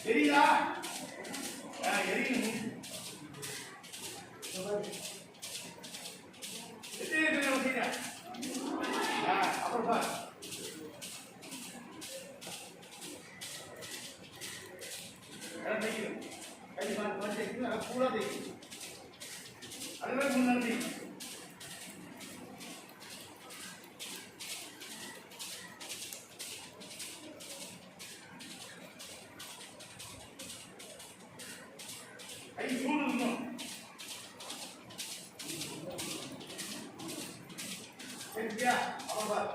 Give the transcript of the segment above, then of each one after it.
தெரியுதா? எரியும் அப்புறம் பார் கை மாற்றி பூரா தைக்கும் அதுவே முன்னாடி கை சூடு சரியா அப்புறம் பார்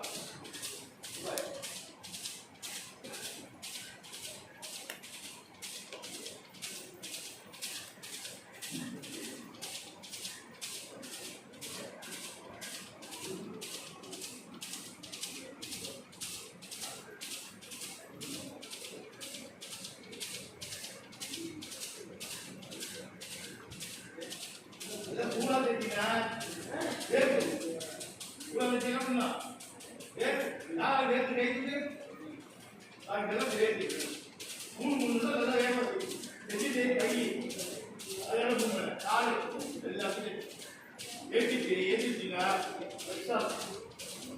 பூரா தெரியுங்க வேறு பூரா தெரியுமா வேறு யார் வேறு கைது அதெல்லாம் வேறு மூணு தான் நல்லா வேணும் தெரியுது கை அதெல்லாம் மூணு நாலு எல்லாத்தையும் ஏற்றிட்டீங்க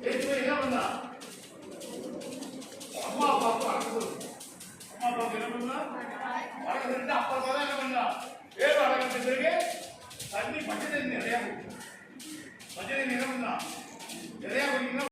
ஏற்றி என்ன பண்ணா அம்மா அப்பாவுக்கு அடக்கு அம்மா அப்பாவுக்கு என்ன பண்ணா அடக்கு அப்பா தான் என்ன பண்ணா வேறு அடக்கத்துக்கு பிறகு தண்ணி பச்சை தண்ணி நிறையா பச்சை தண்ணி என்ன பண்ணா நிறையா குடிக்கணும்